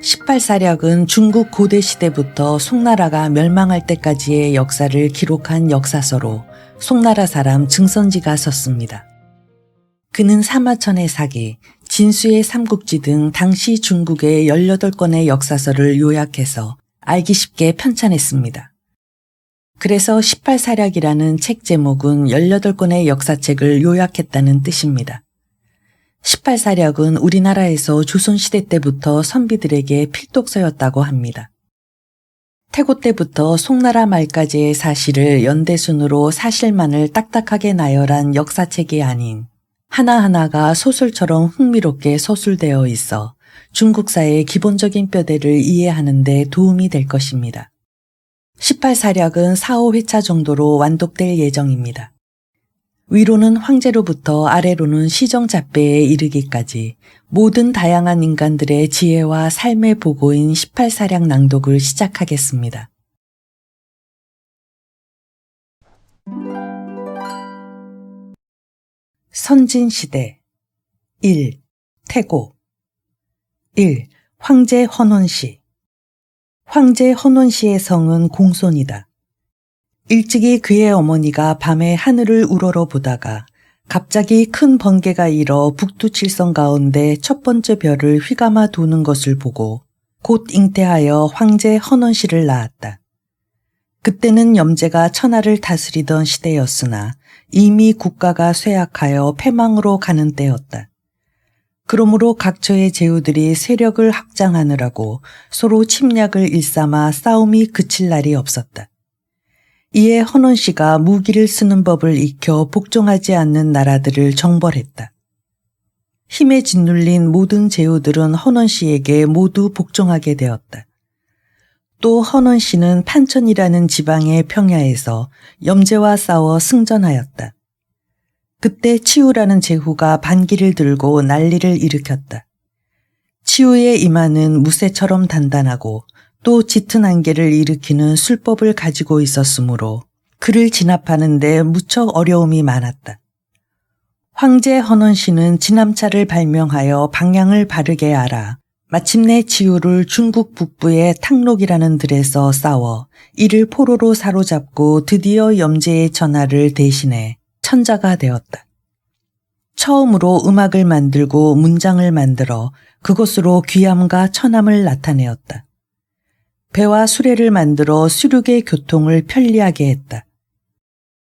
18사력은 중국 고대 시대부터 송나라가 멸망할 때까지의 역사를 기록한 역사서로 송나라 사람 증선지가 썼습니다. 그는 사마천의 사기, 진수의 삼국지 등 당시 중국의 18권의 역사서를 요약해서 알기 쉽게 편찬했습니다. 그래서 18사력이라는 책 제목은 18권의 역사책을 요약했다는 뜻입니다. 18사력은 우리나라에서 조선시대 때부터 선비들에게 필독서였다고 합니다. 태고 때부터 송나라 말까지의 사실을 연대순으로 사실만을 딱딱하게 나열한 역사책이 아닌 하나하나가 소설처럼 흥미롭게 서술되어 있어 중국사의 기본적인 뼈대를 이해하는 데 도움이 될 것입니다. 18사력은 4, 5회차 정도로 완독될 예정입니다. 위로는 황제로부터 아래로는 시정잡배에 이르기까지 모든 다양한 인간들의 지혜와 삶의 보고인 18사력 낭독을 시작하겠습니다. 선진시대 1. 태고 1. 황제 헌원시. 황제 헌원시의 성은 공손이다. 일찍이 그의 어머니가 밤에 하늘을 우러러 보다가 갑자기 큰 번개가 일어 북두칠성 가운데 첫 번째 별을 휘감아 도는 것을 보고 곧 잉태하여 황제 헌원시를 낳았다. 그때는 염제가 천하를 다스리던 시대였으나 이미 국가가 쇠약하여 패망으로 가는 때였다. 그러므로 각처의 제후들이 세력을 확장하느라고 서로 침략을 일삼아 싸움이 그칠 날이 없었다. 이에 헌원시가 무기를 쓰는 법을 익혀 복종하지 않는 나라들을 정벌했다. 힘에 짓눌린 모든 제후들은 헌원시에게 모두 복종하게 되었다. 또 헌원시는 판천이라는 지방의 평야에서 염제와 싸워 승전하였다. 그때 치우라는 제후가 반기를 들고 난리를 일으켰다. 치우의 이마는 무쇠처럼 단단하고 또 짙은 안개를 일으키는 술법을 가지고 있었으므로 그를 진압하는 데 무척 어려움이 많았다. 황제 헌원시는 진암차를 발명하여 방향을 바르게 알아 마침내 치우를 중국 북부의 탕록이라는 들에서 싸워 이를 포로로 사로잡고 드디어 염제의 전하를 대신해 천자가 되었다. 처음으로 음악을 만들고 문장을 만들어 그것으로 귀함과 천함을 나타내었다. 배와 수레를 만들어 수륙의 교통을 편리하게 했다.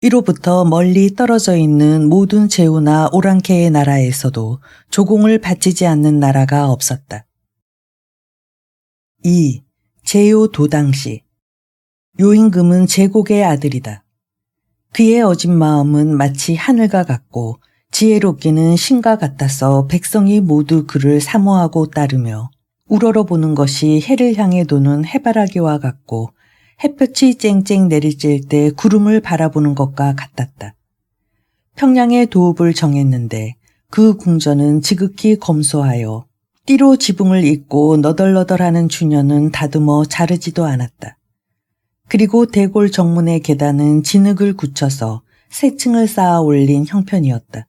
이로부터 멀리 떨어져 있는 모든 제후나 오랑캐의 나라에서도 조공을 바치지 않는 나라가 없었다. 2. 제요 도당시. 요임금은 제곡의 아들이다. 그의 어진 마음은 마치 하늘과 같고 지혜롭기는 신과 같아서 백성이 모두 그를 사모하고 따르며 우러러보는 것이 해를 향해 도는 해바라기와 같고 햇볕이 쨍쨍 내리쬐을 때 구름을 바라보는 것과 같았다. 평양의 도읍을 정했는데 그 궁전은 지극히 검소하여 띠로 지붕을 잇고 너덜너덜하는 주년은 다듬어 자르지도 않았다. 그리고 대골 정문의 계단은 진흙을 굳혀서 세 층을 쌓아 올린 형편이었다.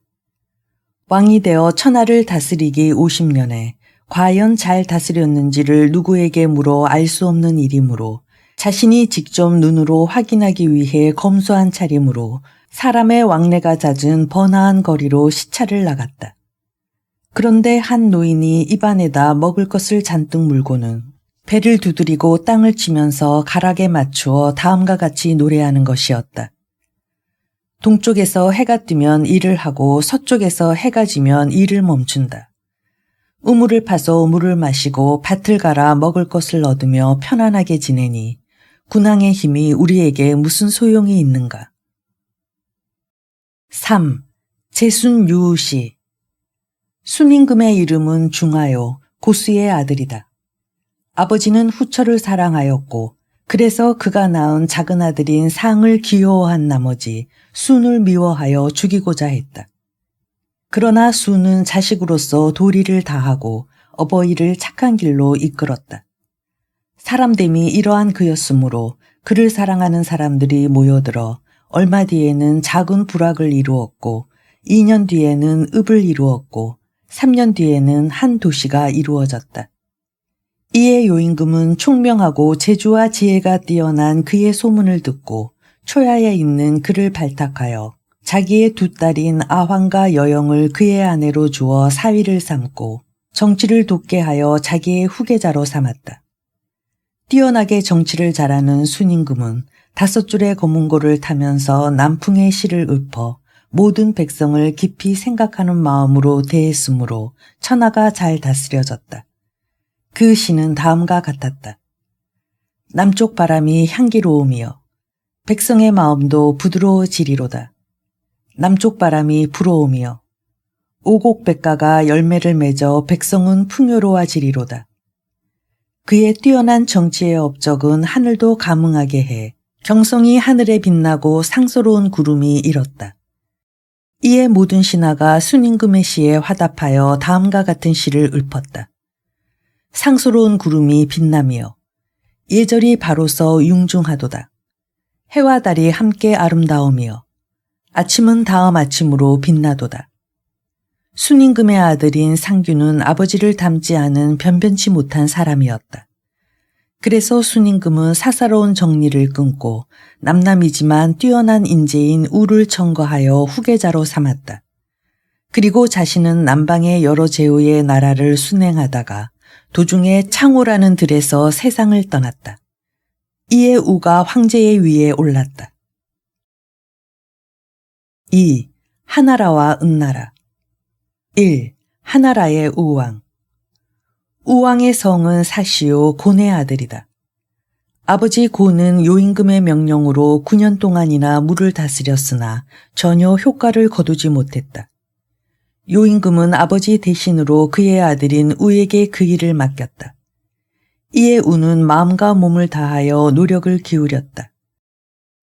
왕이 되어 천하를 다스리기 50년에 과연 잘 다스렸는지를 누구에게 물어 알 수 없는 일이므로 자신이 직접 눈으로 확인하기 위해 검소한 차림으로 사람의 왕래가 잦은 번화한 거리로 시차를 나갔다. 그런데 한 노인이 입안에다 먹을 것을 잔뜩 물고는 배를 두드리고 땅을 치면서 가락에 맞추어 다음과 같이 노래하는 것이었다. 동쪽에서 해가 뜨면 일을 하고 서쪽에서 해가 지면 일을 멈춘다. 우물을 파서 물을 마시고 밭을 갈아 먹을 것을 얻으며 편안하게 지내니 군왕의 힘이 우리에게 무슨 소용이 있는가. 3. 제순유우시. 순임금의 이름은 중하요 고수의 아들이다. 아버지는 후처를 사랑하였고 그래서 그가 낳은 작은 아들인 상을 귀여워한 나머지 순을 미워하여 죽이고자 했다. 그러나 순은 자식으로서 도리를 다하고 어버이를 착한 길로 이끌었다. 사람됨이 이러한 그였으므로 그를 사랑하는 사람들이 모여들어 얼마 뒤에는 작은 부락을 이루었고 2년 뒤에는 읍을 이루었고 3년 뒤에는 한 도시가 이루어졌다. 이에 요임금은 총명하고 재주와 지혜가 뛰어난 그의 소문을 듣고 초야에 있는 그를 발탁하여 자기의 두 딸인 아황과 여영을 그의 아내로 주어 사위를 삼고 정치를 돕게 하여 자기의 후계자로 삼았다. 뛰어나게 정치를 잘하는 순임금은 5줄의 검은고를 타면서 남풍의 시를 읊어 모든 백성을 깊이 생각하는 마음으로 대했으므로 천하가 잘 다스려졌다. 그 시는 다음과 같았다. 남쪽 바람이 향기로우며 백성의 마음도 부드러워지리로다. 남쪽 바람이 불어오며 오곡백가가 열매를 맺어 백성은 풍요로워지리로다. 그의 뛰어난 정치의 업적은 하늘도 감흥하게 해 경성이 하늘에 빛나고 상서로운 구름이 일었다. 이에 모든 신하가 순임금의 시에 화답하여 다음과 같은 시를 읊었다. 상서로운 구름이 빛나며 예절이 바로서 융중하도다. 해와 달이 함께 아름다우며 아침은 다음 아침으로 빛나도다. 순임금의 아들인 상규는 아버지를 닮지 않은 변변치 못한 사람이었다. 그래서 순임금은 사사로운 정리를 끊고 남남이지만 뛰어난 인재인 우를 청거하여 후계자로 삼았다. 그리고 자신은 남방의 여러 제후의 나라를 순행하다가 도중에 창호라는 들에서 세상을 떠났다. 이에 우가 황제의 위에 올랐다. 2. 하나라와 은나라. 1. 하나라의 우왕. 우왕의 성은 사시오 곤의 아들이다. 아버지 곤은 요임금의 명령으로 9년 동안이나 물을 다스렸으나 전혀 효과를 거두지 못했다. 요임금은 아버지 대신으로 그의 아들인 우에게 그 일을 맡겼다. 이에 우는 마음과 몸을 다하여 노력을 기울였다.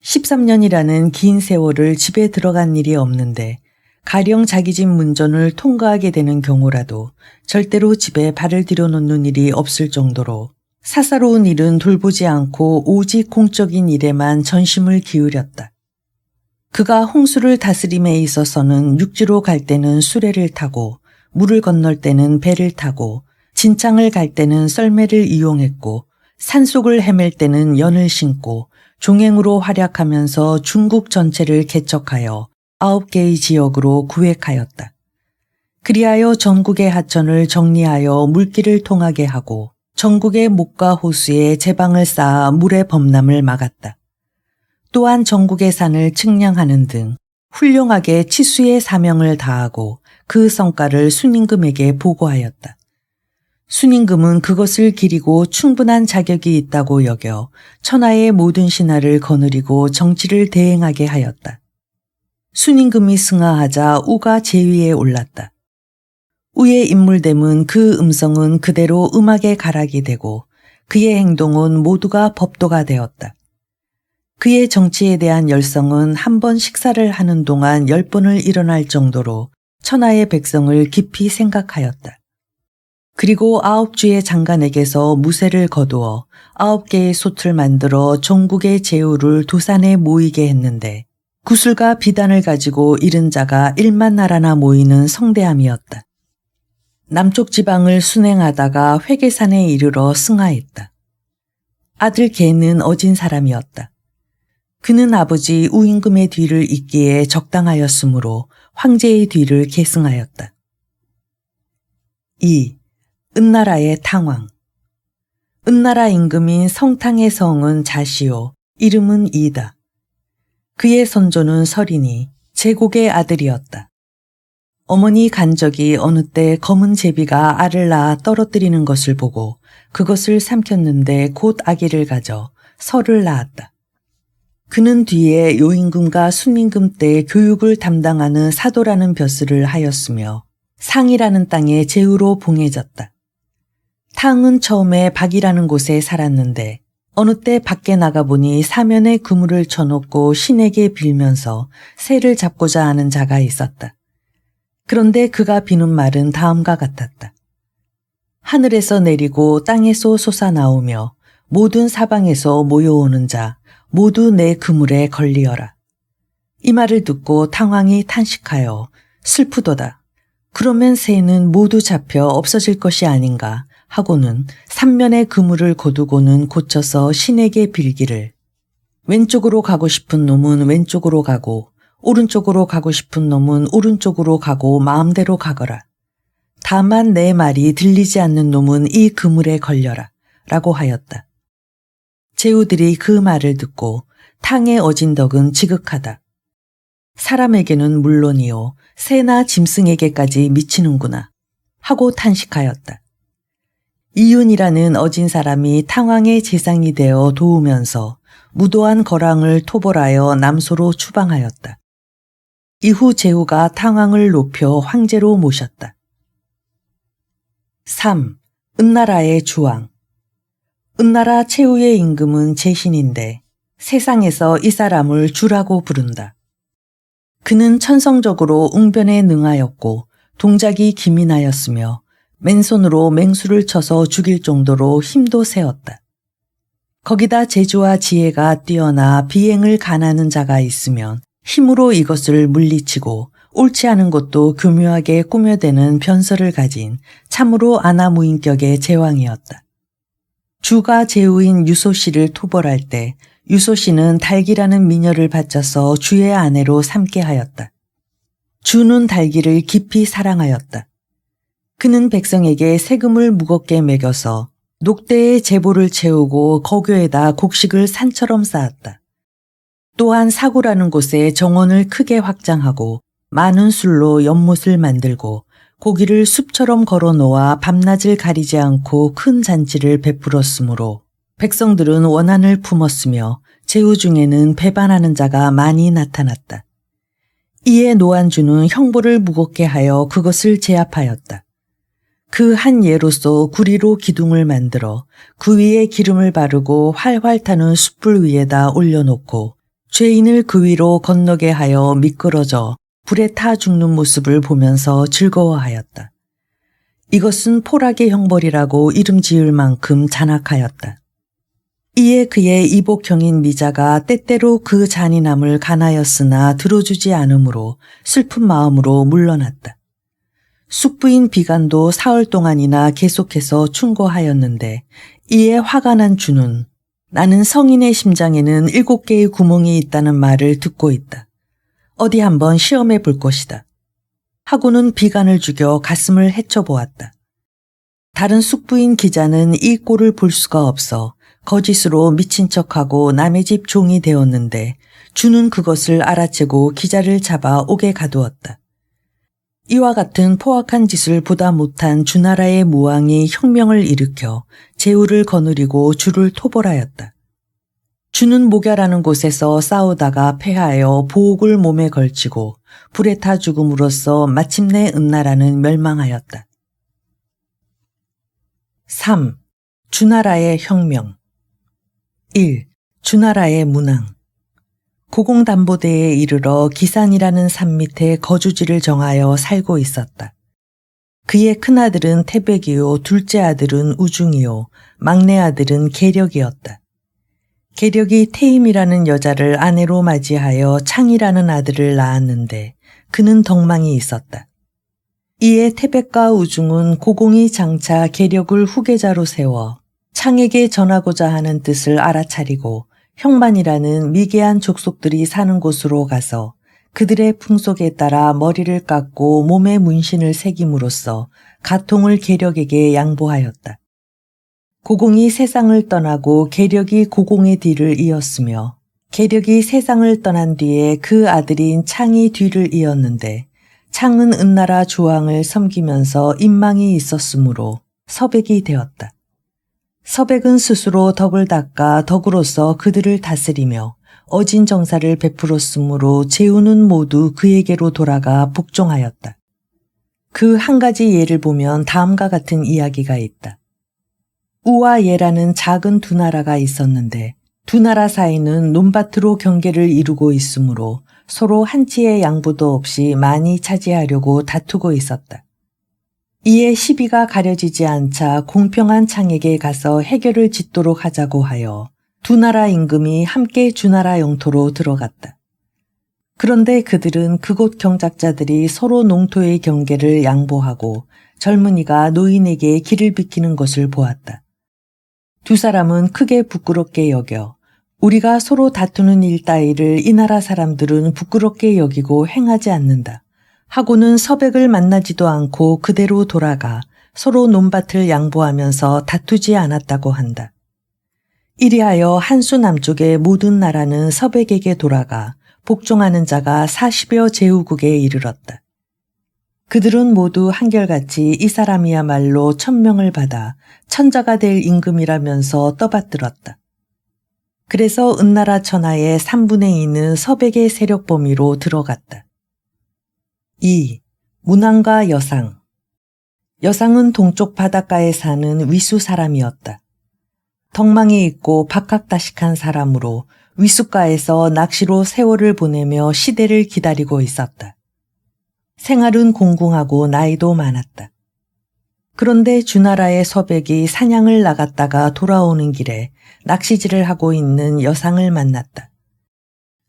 13년이라는 긴 세월을 집에 들어간 일이 없는데 가령 자기 집 문전을 통과하게 되는 경우라도 절대로 집에 발을 들여놓는 일이 없을 정도로 사사로운 일은 돌보지 않고 오직 공적인 일에만 전심을 기울였다. 그가 홍수를 다스림에 있어서는 육지로 갈 때는 수레를 타고 물을 건널 때는 배를 타고 진창을 갈 때는 썰매를 이용했고 산속을 헤맬 때는 연을 신고 종행으로 활약하면서 중국 전체를 개척하여 9개의 지역으로 구획하였다. 그리하여 전국의 하천을 정리하여 물길을 통하게 하고 전국의 목과 호수에 제방을 쌓아 물의 범람을 막았다. 또한 전국의 산을 측량하는 등 훌륭하게 치수의 사명을 다하고 그 성과를 순임금에게 보고하였다. 순임금은 그것을 기리고 충분한 자격이 있다고 여겨 천하의 모든 신하를 거느리고 정치를 대행하게 하였다. 순임금이 승하하자 우가 제위에 올랐다. 우의 인물됨은 그 음성은 그대로 음악의 가락이 되고 그의 행동은 모두가 법도가 되었다. 그의 정치에 대한 열성은 한 번 식사를 하는 동안 10번을 일어날 정도로 천하의 백성을 깊이 생각하였다. 그리고 9주의 장관에게서 무쇠를 거두어 9개의 솥을 만들어 전국의 제후를 도산에 모이게 했는데 구슬과 비단을 가지고 잃은 자가 1만 나라나 모이는 성대함이었다. 남쪽 지방을 순행하다가 회계산에 이르러 승하했다. 아들 개는 어진 사람이었다. 그는 아버지 우임금의 뒤를 잇기에 적당하였으므로 황제의 뒤를 계승하였다. 2. 은나라의 탕왕. 은나라 임금인 성탕의 성은 자시오, 이름은 이다. 그의 선조는 설이니 제곡의 아들이었다. 어머니 간적이 어느 때 검은 제비가 알을 낳아 떨어뜨리는 것을 보고 그것을 삼켰는데 곧 아기를 가져 설을 낳았다. 그는 뒤에 요임금과 순임금 때 교육을 담당하는 사도라는 벼슬을 하였으며 상이라는 땅에 제후로 봉해졌다. 탕은 처음에 박이라는 곳에 살았는데 어느 때 밖에 나가보니 사면에 그물을 쳐놓고 신에게 빌면서 새를 잡고자 하는 자가 있었다. 그런데 그가 비는 말은 다음과 같았다. 하늘에서 내리고 땅에서 솟아나오며 모든 사방에서 모여오는 자 모두 내 그물에 걸리어라. 이 말을 듣고 탕왕이 탄식하여 슬프도다. 그러면 새는 모두 잡혀 없어질 것이 아닌가 하고는 삼면의 그물을 거두고는 고쳐서 신에게 빌기를 왼쪽으로 가고 싶은 놈은 왼쪽으로 가고 오른쪽으로 가고 싶은 놈은 오른쪽으로 가고 마음대로 가거라. 다만 내 말이 들리지 않는 놈은 이 그물에 걸려라 라고 하였다. 제후들이 그 말을 듣고 탕에 어진 덕은 지극하다. 사람에게는 물론이요 새나 짐승에게까지 미치는구나 하고 탄식하였다. 이윤이라는 어진 사람이 탕왕의 재상이 되어 도우면서 무도한 거랑을 토벌하여 남소로 추방하였다. 이후 제후가 탕왕을 높여 황제로 모셨다. 3. 은나라의 주왕. 은나라 최후의 임금은 제신인데 세상에서 이 사람을 주라고 부른다. 그는 천성적으로 웅변에 능하였고 동작이 기민하였으며 맨손으로 맹수를 쳐서 죽일 정도로 힘도 세었다. 거기다 재주와 지혜가 뛰어나 비행을 가나는 자가 있으면 힘으로 이것을 물리치고 옳지 않은 것도 교묘하게 꾸며대는 변설을 가진 참으로 아나무인격의 제왕이었다. 주가 제후인 유소씨를 토벌할 때 유소씨는 달기라는 미녀를 바쳐서 주의 아내로 삼게 하였다. 주는 달기를 깊이 사랑하였다. 그는 백성에게 세금을 무겁게 매겨서 녹대에 제보를 채우고 거교에다 곡식을 산처럼 쌓았다. 또한 사구라는 곳에 정원을 크게 확장하고 많은 술로 연못을 만들고 고기를 숲처럼 걸어놓아 밤낮을 가리지 않고 큰 잔치를 베풀었으므로 백성들은 원한을 품었으며 제후 중에는 배반하는 자가 많이 나타났다. 이에 노안주는 형벌을 무겁게 하여 그것을 제압하였다. 그 한 예로서 구리로 기둥을 만들어 그 위에 기름을 바르고 활활 타는 숯불 위에다 올려놓고 죄인을 그 위로 건너게 하여 미끄러져 불에 타 죽는 모습을 보면서 즐거워하였다. 이것은 포락의 형벌이라고 이름 지을 만큼 잔악하였다. 이에 그의 이복형인 미자가 때때로 그 잔인함을 간하였으나 들어주지 않으므로 슬픈 마음으로 물러났다. 숙부인 비간도 사흘 동안이나 계속해서 충고하였는데 이에 화가 난 주는 나는 성인의 심장에는 7개의 구멍이 있다는 말을 듣고 있다. 어디 한번 시험해 볼 것이다. 하고는 비간을 죽여 가슴을 헤쳐보았다. 다른 숙부인 기자는 이 꼴을 볼 수가 없어 거짓으로 미친 척하고 남의 집 종이 되었는데 주는 그것을 알아채고 기자를 잡아 옥에 가두었다. 이와 같은 포악한 짓을 보다 못한 주나라의 무왕이 혁명을 일으켜 제후를 거느리고 주를 토벌하였다. 주는 목야라는 곳에서 싸우다가 패하여 보옥을 몸에 걸치고 불에 타 죽음으로써 마침내 은나라는 멸망하였다. 3. 주나라의 혁명. 1. 주나라의 문왕. 고공담보대에 이르러 기산이라는 산 밑에 거주지를 정하여 살고 있었다. 그의 큰아들은 태백이요 둘째 아들은 우중이요 막내 아들은 계력이었다. 계력이 태임이라는 여자를 아내로 맞이하여 창이라는 아들을 낳았는데 그는 덕망이 있었다. 이에 태백과 우중은 고공이 장차 계력을 후계자로 세워 창에게 전하고자 하는 뜻을 알아차리고 형만이라는 미개한 족속들이 사는 곳으로 가서 그들의 풍속에 따라 머리를 깎고 몸에 문신을 새김으로써 가통을 계력에게 양보하였다. 고공이 세상을 떠나고 계력이 고공의 뒤를 이었으며 계력이 세상을 떠난 뒤에 그 아들인 창이 뒤를 이었는데 창은 은나라 주왕을 섬기면서 인망이 있었으므로 서백이 되었다. 서백은 스스로 덕을 닦아 덕으로서 그들을 다스리며 어진 정사를 베풀었으므로 제후는 모두 그에게로 돌아가 복종하였다. 그 한 가지 예를 보면 다음과 같은 이야기가 있다. 우와 예라는 작은 두 나라가 있었는데 두 나라 사이는 논밭으로 경계를 이루고 있으므로 서로 한치의 양보도 없이 많이 차지하려고 다투고 있었다. 이에 시비가 가려지지 않자 공평한 창에게 가서 해결을 짓도록 하자고 하여 두 나라 임금이 함께 주나라 영토로 들어갔다. 그런데 그들은 그곳 경작자들이 서로 농토의 경계를 양보하고 젊은이가 노인에게 길을 비키는 것을 보았다. 두 사람은 크게 부끄럽게 여겨 우리가 서로 다투는 일 따위를 이 나라 사람들은 부끄럽게 여기고 행하지 않는다 하고는 서백을 만나지도 않고 그대로 돌아가 서로 논밭을 양보하면서 다투지 않았다고 한다. 이리하여 한수 남쪽의 모든 나라는 서백에게 돌아가 복종하는 자가 40여 제후국에 이르렀다. 그들은 모두 한결같이 이 사람이야말로 천명을 받아 천자가 될 임금이라면서 떠받들었다. 그래서 은나라 천하의 3분의 2는 서백의 세력 범위로 들어갔다. 2. 문왕과 여상. 여상은 동쪽 바닷가에 사는 위수 사람이었다. 덕망이 있고 박학다식한 사람으로 위숫가에서 낚시로 세월을 보내며 시대를 기다리고 있었다. 생활은 공공하고 나이도 많았다. 그런데 주나라의 서백이 사냥을 나갔다가 돌아오는 길에 낚시질을 하고 있는 여상을 만났다.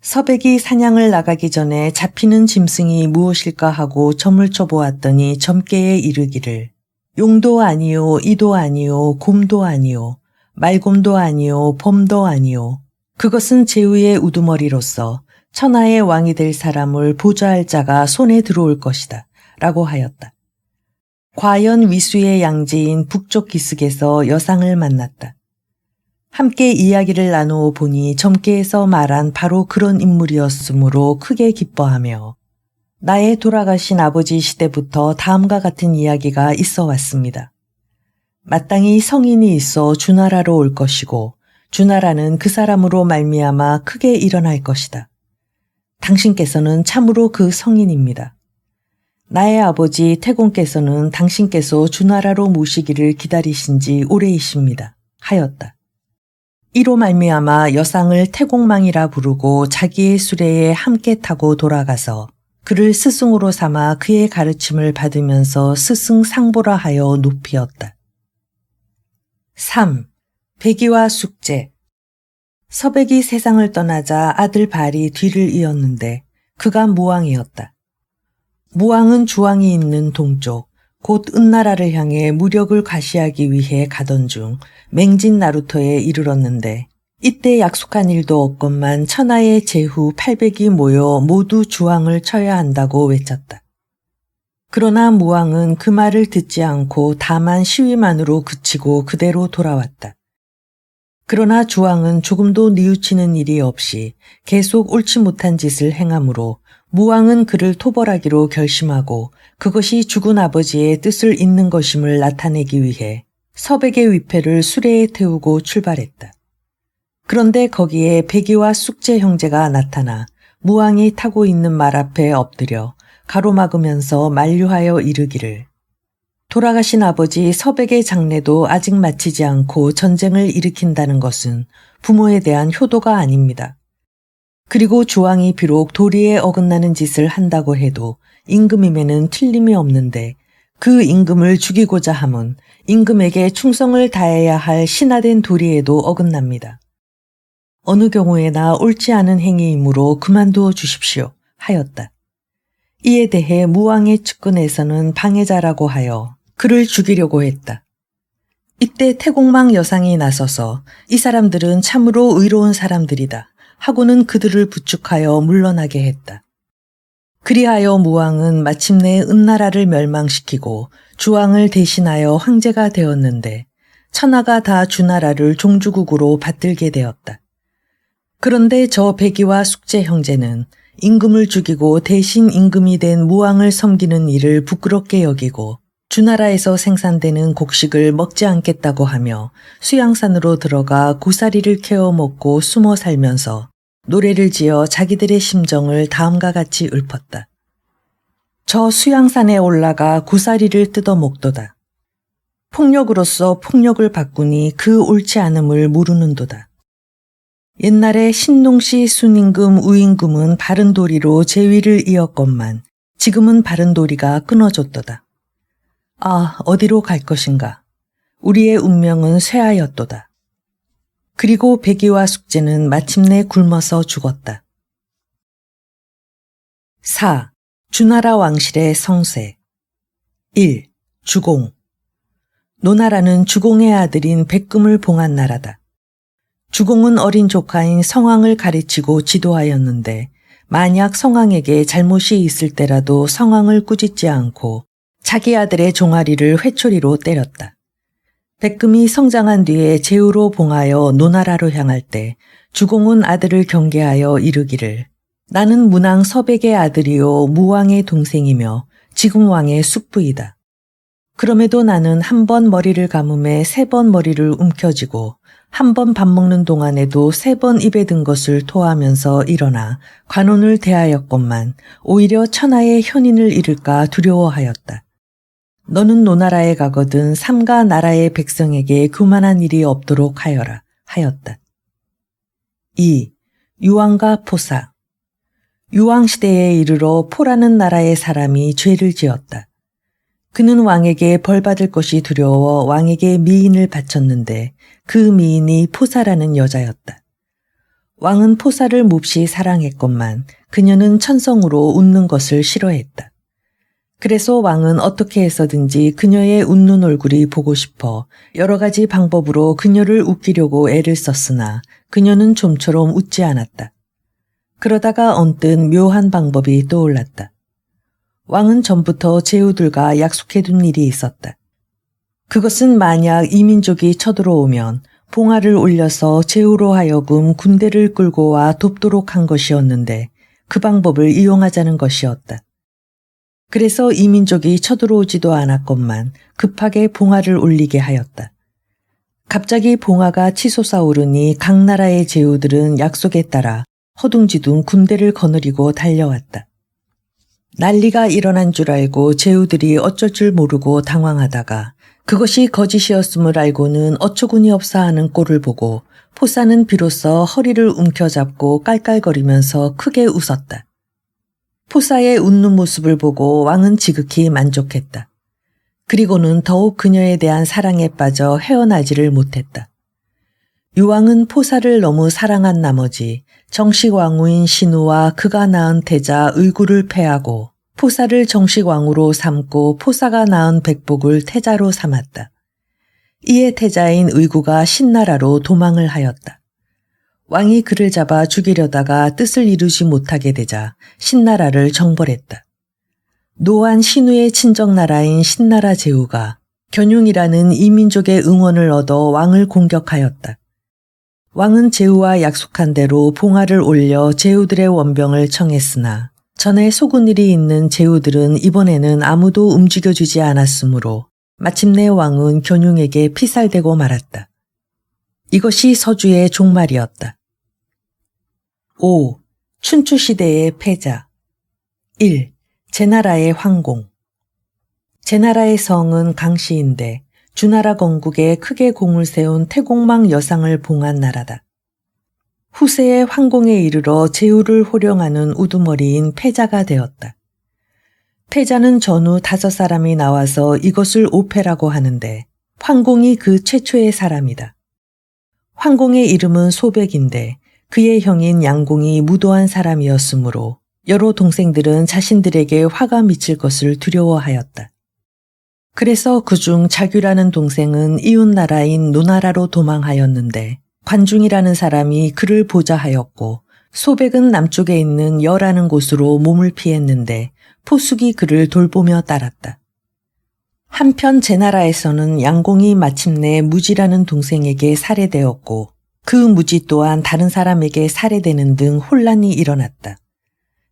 서백이 사냥을 나가기 전에 잡히는 짐승이 무엇일까 하고 점을 쳐보았더니 점괘에 이르기를 용도 아니요 이도 아니요 곰도 아니요 말곰도 아니요 범도 아니요 그것은 제후의 우두머리로서 천하의 왕이 될 사람을 보좌할 자가 손에 들어올 것이다 라고 하였다. 과연 위수의 양지인 북쪽 기슭에서 여상을 만났다. 함께 이야기를 나누어 보니 점괘에서 말한 바로 그런 인물이었으므로 크게 기뻐하며 나의 돌아가신 아버지 시대부터 다음과 같은 이야기가 있어 왔습니다. 마땅히 성인이 있어 주나라로 올 것이고 주나라는 그 사람으로 말미암아 크게 일어날 것이다. 당신께서는 참으로 그 성인입니다. 나의 아버지 태공께서는 당신께서 주나라로 모시기를 기다리신 지 오래이십니다. 하였다. 이로 말미암아 여상을 태공망이라 부르고 자기의 수레에 함께 타고 돌아가서 그를 스승으로 삼아 그의 가르침을 받으면서 스승 상보라 하여 높이었다. 3. 백이와 숙제. 서백이 세상을 떠나자 아들 발이 뒤를 이었는데 그가 무왕이었다. 무왕은 주왕이 있는 동쪽 곧 은나라를 향해 무력을 과시하기 위해 가던 중 맹진 나루터에 이르렀는데 이때 약속한 일도 없건만 천하의 제후 800이 모여 모두 주왕을 쳐야 한다고 외쳤다. 그러나 무왕은 그 말을 듣지 않고 다만 시위만으로 그치고 그대로 돌아왔다. 그러나 주왕은 조금도 뉘우치는 일이 없이 계속 옳지 못한 짓을 행하므로 무왕은 그를 토벌하기로 결심하고 그것이 죽은 아버지의 뜻을 잇는 것임을 나타내기 위해 서백의 위패를 수레에 태우고 출발했다. 그런데 거기에 백이와 숙제 형제가 나타나 무왕이 타고 있는 말 앞에 엎드려 가로막으면서 만류하여 이르기를 돌아가신 아버지 서백의 장례도 아직 마치지 않고 전쟁을 일으킨다는 것은 부모에 대한 효도가 아닙니다. 그리고 주왕이 비록 도리에 어긋나는 짓을 한다고 해도 임금임에는 틀림이 없는데 그 임금을 죽이고자 함은 임금에게 충성을 다해야 할 신하된 도리에도 어긋납니다. 어느 경우에나 옳지 않은 행위이므로 그만두어 주십시오 하였다. 이에 대해 무왕의 측근에서는 방해자라고 하여 그를 죽이려고 했다. 이때 태공망 여상이 나서서 이 사람들은 참으로 의로운 사람들이다 하고는 그들을 부축하여 물러나게 했다. 그리하여 무왕은 마침내 은나라를 멸망시키고 주왕을 대신하여 황제가 되었는데 천하가 다 주나라를 종주국으로 받들게 되었다. 그런데 저 백이와 숙제 형제는 임금을 죽이고 대신 임금이 된 무왕을 섬기는 일을 부끄럽게 여기고 주나라에서 생산되는 곡식을 먹지 않겠다고 하며 수양산으로 들어가 고사리를 캐어 먹고 숨어 살면서 노래를 지어 자기들의 심정을 다음과 같이 읊었다. 저 수양산에 올라가 고사리를 뜯어 먹도다. 폭력으로서 폭력을 바꾸니 그 옳지 않음을 모르는도다. 옛날에 신농시 순임금 우임금은 바른 도리로 제위를 이었건만 지금은 바른 도리가 끊어졌도다. 아, 어디로 갈 것인가? 우리의 운명은 쇠하였도다. 그리고 백이와 숙제는 마침내 굶어서 죽었다. 4. 주나라 왕실의 성쇠. 1. 주공. 노나라는 주공의 아들인 백금을 봉한 나라다. 주공은 어린 조카인 성왕을 가르치고 지도하였는데 만약 성왕에게 잘못이 있을 때라도 성왕을 꾸짖지 않고 자기 아들의 종아리를 회초리로 때렸다. 백금이 성장한 뒤에 제후로 봉하여 노나라로 향할 때 주공은 아들을 경계하여 이르기를 나는 문왕 서백의 아들이요 무왕의 동생이며 지금 왕의 숙부이다. 그럼에도 나는 한 번 머리를 감음에 3번 머리를 움켜쥐고 한 번 밥 먹는 동안에도 3번 입에 든 것을 토하면서 일어나 관원을 대하였건만 오히려 천하의 현인을 잃을까 두려워하였다. 너는 노나라에 가거든 삼가 나라의 백성에게 교만한 일이 없도록 하여라 하였다. 2. 유왕과 포사. 유왕시대에 이르러 포라는 나라의 사람이 죄를 지었다. 그는 왕에게 벌받을 것이 두려워 왕에게 미인을 바쳤는데 그 미인이 포사라는 여자였다. 왕은 포사를 몹시 사랑했건만 그녀는 천성으로 웃는 것을 싫어했다. 그래서 왕은 어떻게 해서든지 그녀의 웃는 얼굴이 보고 싶어 여러 가지 방법으로 그녀를 웃기려고 애를 썼으나 그녀는 좀처럼 웃지 않았다. 그러다가 언뜻 묘한 방법이 떠올랐다. 왕은 전부터 제후들과 약속해둔 일이 있었다. 그것은 만약 이민족이 쳐들어오면 봉화를 올려서 제후로 하여금 군대를 끌고 와 돕도록 한 것이었는데 그 방법을 이용하자는 것이었다. 그래서 이민족이 쳐들어오지도 않았건만 급하게 봉화를 올리게 하였다. 갑자기 봉화가 치솟아 오르니 각 나라의 제후들은 약속에 따라 허둥지둥 군대를 거느리고 달려왔다. 난리가 일어난 줄 알고 제후들이 어쩔 줄 모르고 당황하다가 그것이 거짓이었음을 알고는 어처구니 없어 하는 꼴을 보고 포사는 비로소 허리를 움켜잡고 깔깔거리면서 크게 웃었다. 포사의 웃는 모습을 보고 왕은 지극히 만족했다. 그리고는 더욱 그녀에 대한 사랑에 빠져 헤어나지를 못했다. 유왕은 포사를 너무 사랑한 나머지 정식왕후인 신우와 그가 낳은 태자 의구를 패하고 포사를 정식왕후로 삼고 포사가 낳은 백복을 태자로 삼았다. 이에 태자인 의구가 신나라로 도망을 하였다. 왕이 그를 잡아 죽이려다가 뜻을 이루지 못하게 되자 신나라를 정벌했다. 노한 신우의 친정나라인 신나라 제후가 견융이라는 이민족의 응원을 얻어 왕을 공격하였다. 왕은 제후와 약속한 대로 봉화를 올려 제후들의 원병을 청했으나 전에 속은 일이 있는 제후들은 이번에는 아무도 움직여주지 않았으므로 마침내 왕은 견융에게 피살되고 말았다. 이것이 서주의 종말이었다. 5. 춘추시대의 패자. 1. 제나라의 황공. 제나라의 성은 강시인데 주나라 건국에 크게 공을 세운 태공망 여상을 봉한 나라다. 후세의 황공에 이르러 제후를 호령하는 우두머리인 패자가 되었다. 패자는 전후 5사람이 나와서 이것을 오패라고 하는데 황공이 그 최초의 사람이다. 황공의 이름은 소백인데 그의 형인 양공이 무도한 사람이었으므로 여러 동생들은 자신들에게 화가 미칠 것을 두려워하였다. 그래서 그중 자규라는 동생은 이웃나라인 노나라로 도망하였는데 관중이라는 사람이 그를 보자 하였고 소백은 남쪽에 있는 여라는 곳으로 몸을 피했는데 포숙이 그를 돌보며 따랐다. 한편 제나라에서는 양공이 마침내 무지라는 동생에게 살해되었고 그 무지 또한 다른 사람에게 살해되는 등 혼란이 일어났다.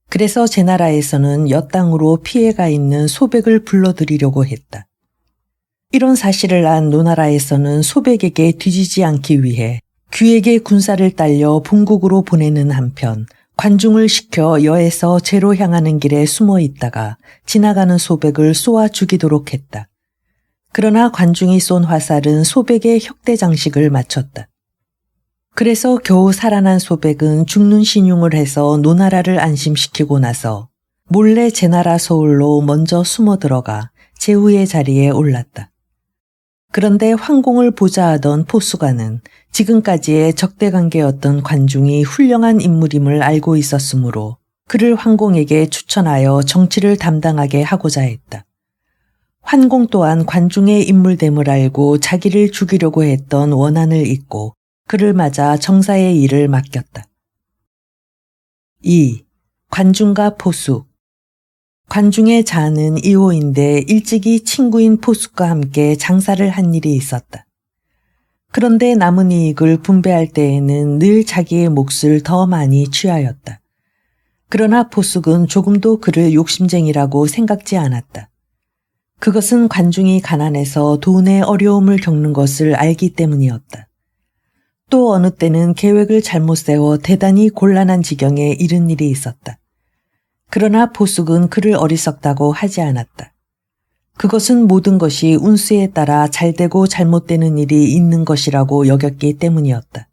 그래서 제나라에서는 여땅으로 피해가 있는 소백을 불러들이려고 했다. 이런 사실을 안 노나라에서는 소백에게 뒤지지 않기 위해 귀에게 군사를 딸려 본국으로 보내는 한편 관중을 시켜 여에서 제로 향하는 길에 숨어 있다가 지나가는 소백을 쏘아 죽이도록 했다. 그러나 관중이 쏜 화살은 소백의 혁대 장식을 맞췄다. 그래서 겨우 살아난 소백은 죽는 신용을 해서 노나라를 안심시키고 나서 몰래 제나라 서울로 먼저 숨어 들어가 제후의 자리에 올랐다. 그런데 황공을 보자 하던 포수가는 지금까지의 적대관계였던 관중이 훌륭한 인물임을 알고 있었으므로 그를 황공에게 추천하여 정치를 담당하게 하고자 했다. 환공 또한 관중의 인물됨을 알고 자기를 죽이려고 했던 원한을 잊고 그를 맞아 정사의 일을 맡겼다. 2. 관중과 포숙. 관중의 자는 이호인데 일찍이 친구인 포숙과 함께 장사를 한 일이 있었다. 그런데 남은 이익을 분배할 때에는 늘 자기의 몫을 더 많이 취하였다. 그러나 포숙은 조금도 그를 욕심쟁이라고 생각지 않았다. 그것은 관중이 가난해서 돈의 어려움을 겪는 것을 알기 때문이었다. 또 어느 때는 계획을 잘못 세워 대단히 곤란한 지경에 이른 일이 있었다. 그러나 포숙은 그를 어리석다고 하지 않았다. 그것은 모든 것이 운수에 따라 잘되고 잘못되는 일이 있는 것이라고 여겼기 때문이었다.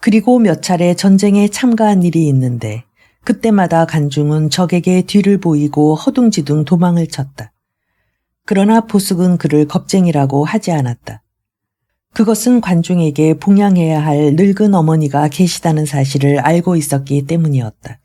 그리고 몇 차례 전쟁에 참가한 일이 있는데 그때마다 관중은 적에게 뒤를 보이고 허둥지둥 도망을 쳤다. 그러나 포숙은 그를 겁쟁이라고 하지 않았다. 그것은 관중에게 봉양해야 할 늙은 어머니가 계시다는 사실을 알고 있었기 때문이었다.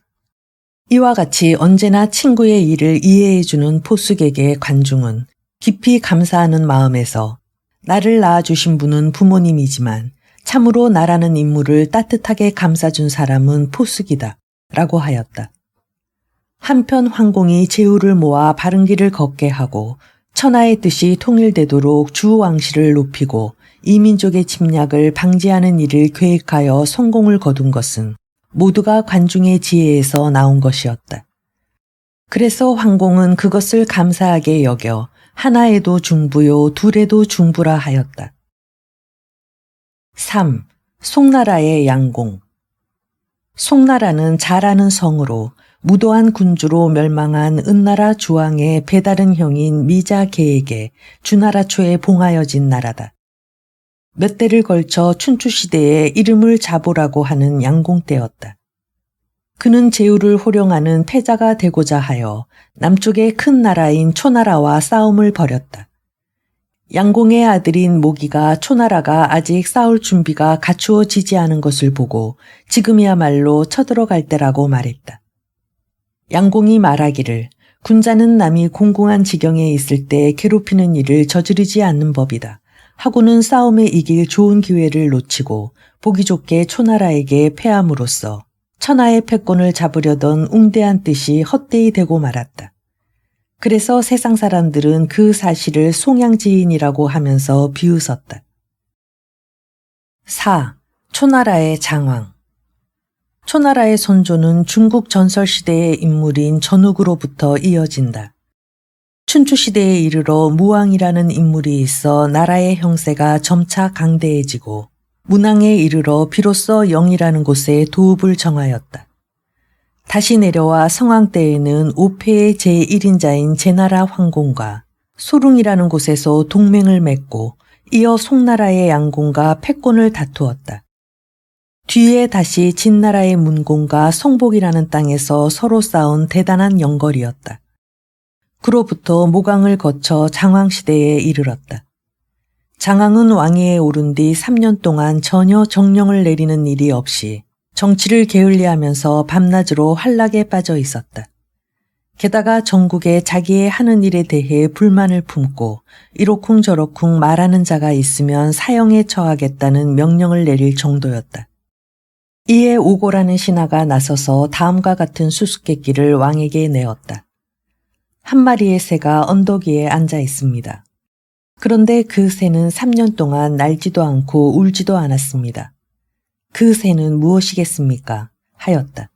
이와 같이 언제나 친구의 일을 이해해주는 포숙에게 관중은 깊이 감사하는 마음에서 나를 낳아주신 분은 부모님이지만 참으로 나라는 인물을 따뜻하게 감싸준 사람은 포숙이다 라고 하였다. 한편 황공이 제후를 모아 바른 길을 걷게 하고 천하의 뜻이 통일되도록 주왕실을 높이고 이민족의 침략을 방지하는 일을 계획하여 성공을 거둔 것은 모두가 관중의 지혜에서 나온 것이었다. 그래서 황공은 그것을 감사하게 여겨 하나에도 중부요 둘에도 중부라 하였다. 3. 송나라의 양공. 송나라는 잘하는 성으로 무도한 군주로 멸망한 은나라 주왕의 배다른 형인 미자계에게 주나라 초에 봉하여진 나라다. 몇 대를 걸쳐 춘추시대에 이름을 자보라고 하는 양공 때였다. 그는 제후를 호령하는 패자가 되고자 하여 남쪽의 큰 나라인 초나라와 싸움을 벌였다. 양공의 아들인 모기가 초나라가 아직 싸울 준비가 갖추어지지 않은 것을 보고 지금이야말로 쳐들어갈 때라고 말했다. 양공이 말하기를 군자는 남이 공공한 지경에 있을 때 괴롭히는 일을 저지르지 않는 법이다. 하고는 싸움에 이길 좋은 기회를 놓치고 보기 좋게 초나라에게 패함으로써 천하의 패권을 잡으려던 웅대한 뜻이 헛되이 되고 말았다. 그래서 세상 사람들은 그 사실을 송양지인이라고 하면서 비웃었다. 4. 초나라의 장왕. 초나라의 선조는 중국 전설시대의 인물인 전욱으로부터 이어진다. 춘추시대에 이르러 무왕이라는 인물이 있어 나라의 형세가 점차 강대해지고 문왕에 이르러 비로소 영이라는 곳에 도읍을 정하였다. 다시 내려와 성왕 때에는 오패의 제1인자인 제나라 황공과 소릉이라는 곳에서 동맹을 맺고 이어 송나라의 양공과 패권을 다투었다. 뒤에 다시 진나라의 문공과 성복이라는 땅에서 서로 싸운 대단한 영걸이었다. 그로부터 모강을 거쳐 장왕시대에 이르렀다. 장왕은 왕위에 오른 뒤 3년 동안 전혀 정령을 내리는 일이 없이 정치를 게을리하면서 밤낮으로 활락에 빠져 있었다. 게다가 전국에 자기의 하는 일에 대해 불만을 품고 이러쿵저러쿵 말하는 자가 있으면 사형에 처하겠다는 명령을 내릴 정도였다. 이에 오고라는 신하가 나서서 다음과 같은 수수께끼를 왕에게 내었다. 한 마리의 새가 언덕 위에 앉아 있습니다. 그런데 그 새는 3년 동안 날지도 않고 울지도 않았습니다. 그 새는 무엇이겠습니까? 하였다.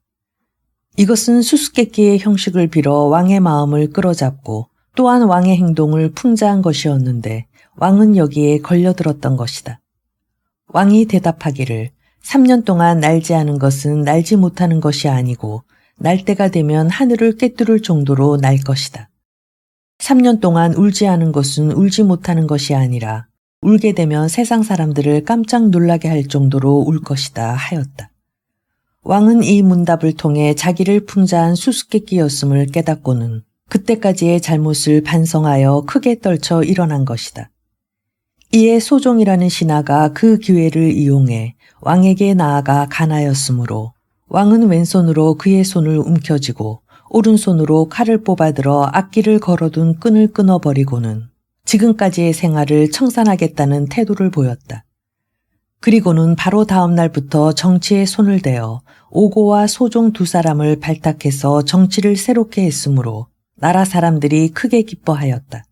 이것은 수수께끼의 형식을 빌어 왕의 마음을 끌어잡고 또한 왕의 행동을 풍자한 것이었는데 왕은 여기에 걸려들었던 것이다. 왕이 대답하기를 3년 동안 날지 않은 것은 날지 못하는 것이 아니고 날 때가 되면 하늘을 꿰뚫을 정도로 날 것이다. 3년 동안 울지 않은 것은 울지 못하는 것이 아니라 울게 되면 세상 사람들을 깜짝 놀라게 할 정도로 울 것이다 하였다. 왕은 이 문답을 통해 자기를 풍자한 수수께끼였음을 깨닫고는 그때까지의 잘못을 반성하여 크게 떨쳐 일어난 것이다. 이에 소종이라는 신하가 그 기회를 이용해 왕에게 나아가 간하였으므로 왕은 왼손으로 그의 손을 움켜쥐고 오른손으로 칼을 뽑아들어 악기를 걸어둔 끈을 끊어버리고는 지금까지의 생활을 청산하겠다는 태도를 보였다. 그리고는 바로 다음 날부터 정치에 손을 대어 오고와 소종 두 사람을 발탁해서 정치를 새롭게 했으므로 나라 사람들이 크게 기뻐하였다.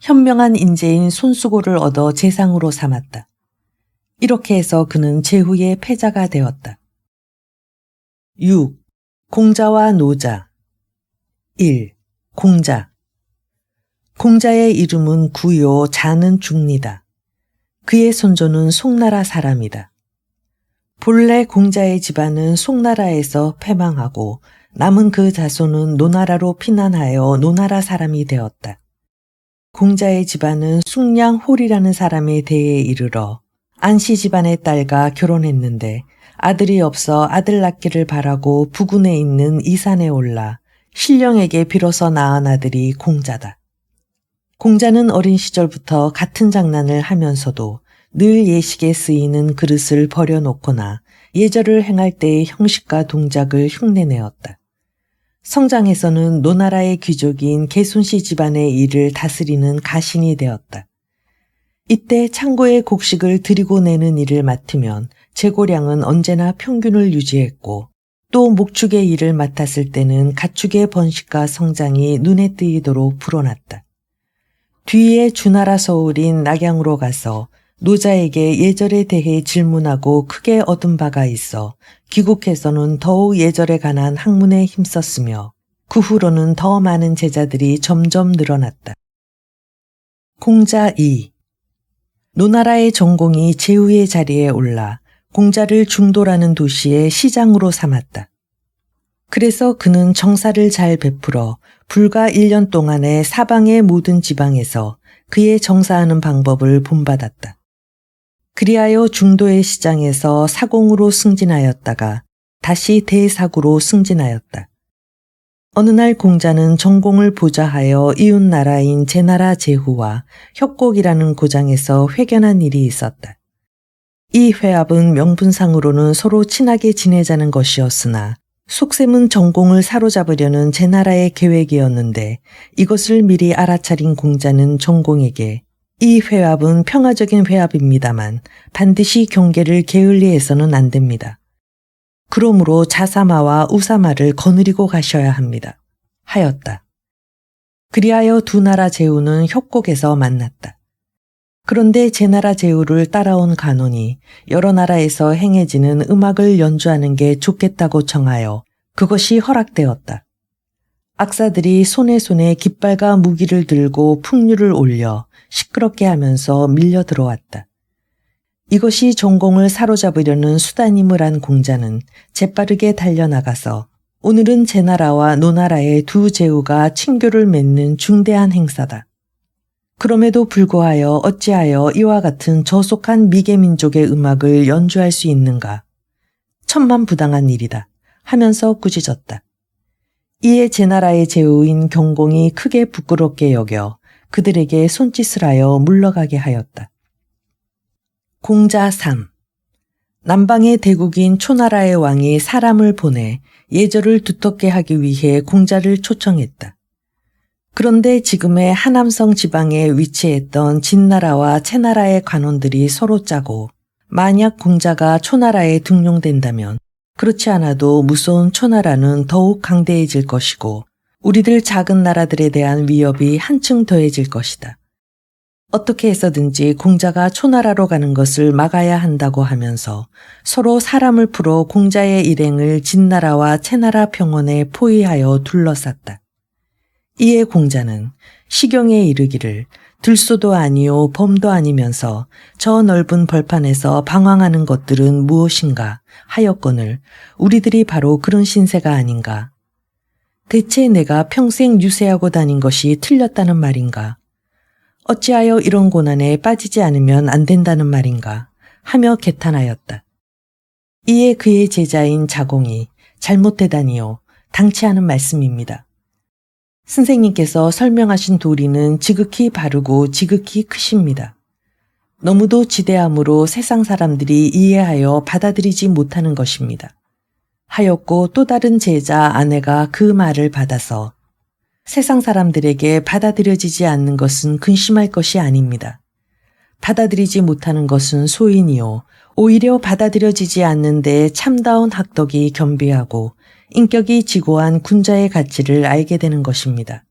현명한 인재인 손수고를 얻어 재상으로 삼았다. 이렇게 해서 그는 제후의 패자가 되었다. 6. 공자와 노자. 1. 공자. 공자의 이름은 구요, 자는 중리다. 그의 손조는 송나라 사람이다. 본래 공자의 집안은 송나라에서 패망하고 남은 그 자손은 노나라로 피난하여 노나라 사람이 되었다. 공자의 집안은 숭량홀이라는 사람에 대해 이르러 안씨 집안의 딸과 결혼했는데 아들이 없어 아들 낳기를 바라고 부군에 있는 이산에 올라 신령에게 빌어서 낳은 아들이 공자다. 공자는 어린 시절부터 같은 장난을 하면서도 늘 예식에 쓰이는 그릇을 버려놓거나 예절을 행할 때의 형식과 동작을 흉내내었다. 성장해서는 노나라의 귀족인 개손씨 집안의 일을 다스리는 가신이 되었다. 이때 창고의 곡식을 들이고 내는 일을 맡으면 재고량은 언제나 평균을 유지했고 또 목축의 일을 맡았을 때는 가축의 번식과 성장이 눈에 띄도록 불어났다. 뒤에 주나라 서울인 낙양으로 가서 노자에게 예절에 대해 질문하고 크게 얻은 바가 있어 귀국해서는 더욱 예절에 관한 학문에 힘썼으며 그 후로는 더 많은 제자들이 점점 늘어났다. 공자 2. 노나라의 전공이 제후의 자리에 올라 공자를 중도라는 도시의 시장으로 삼았다. 그래서 그는 정사를 잘 베풀어 불과 1년 동안에 사방의 모든 지방에서 그의 정사하는 방법을 본받았다. 그리하여 중도의 시장에서 사공으로 승진하였다가 다시 대사구로 승진하였다. 어느 날 공자는 전공을 보좌하여 이웃 나라인 제나라 제후와 협곡이라는 고장에서 회견한 일이 있었다. 이 회합은 명분상으로는 서로 친하게 지내자는 것이었으나 속셈은 전공을 사로잡으려는 제나라의 계획이었는데 이것을 미리 알아차린 공자는 전공에게 이 회합은 평화적인 회합입니다만 반드시 경계를 게을리해서는 안 됩니다. 그러므로 자사마와 우사마를 거느리고 가셔야 합니다. 하였다. 그리하여 두 나라 제후는 협곡에서 만났다. 그런데 제나라 제후를 따라온 간원이 여러 나라에서 행해지는 음악을 연주하는 게 좋겠다고 청하여 그것이 허락되었다. 악사들이 손에 깃발과 무기를 들고 풍류를 올려 시끄럽게 하면서 밀려 들어왔다. 이것이 전공을 사로잡으려는 수단임을 안 공자는 재빠르게 달려나가서 오늘은 제나라와 노나라의 두 제후가 친교를 맺는 중대한 행사다. 그럼에도 불구하여 어찌하여 이와 같은 저속한 미개민족의 음악을 연주할 수 있는가? 천만부당한 일이다 하면서 꾸짖었다. 이에 제나라의 제후인 경공이 크게 부끄럽게 여겨 그들에게 손짓을 하여 물러가게 하였다. 공자 3. 남방의 대국인 초나라의 왕이 사람을 보내 예절을 두텁게 하기 위해 공자를 초청했다. 그런데 지금의 하남성 지방에 위치했던 진나라와 채나라의 관원들이 서로 짜고 만약 공자가 초나라에 등용된다면 그렇지 않아도 무서운 초나라는 더욱 강대해질 것이고 우리들 작은 나라들에 대한 위협이 한층 더해질 것이다. 어떻게 해서든지 공자가 초나라로 가는 것을 막아야 한다고 하면서 서로 사람을 풀어 공자의 일행을 진나라와 채나라 평원에 포위하여 둘러쌌다. 이에 공자는 시경에 이르기를 들소도 아니요 범도 아니면서 저 넓은 벌판에서 방황하는 것들은 무엇인가 하였거늘 우리들이 바로 그런 신세가 아닌가. 대체 내가 평생 유세하고 다닌 것이 틀렸다는 말인가. 어찌하여 이런 고난에 빠지지 않으면 안 된다는 말인가 하며 개탄하였다. 이에 그의 제자인 자공이 잘못되다니요 당치 않은 말씀입니다. 선생님께서 설명하신 도리는 지극히 바르고 지극히 크십니다. 너무도 지대함으로 세상 사람들이 이해하여 받아들이지 못하는 것입니다. 하였고 또 다른 제자 아내가 그 말을 받아서 세상 사람들에게 받아들여지지 않는 것은 근심할 것이 아닙니다. 받아들이지 못하는 것은 소인이요. 오히려 받아들여지지 않는데 참다운 학덕이 겸비하고 인격이 지고한 군자의 가치를 알게 되는 것입니다.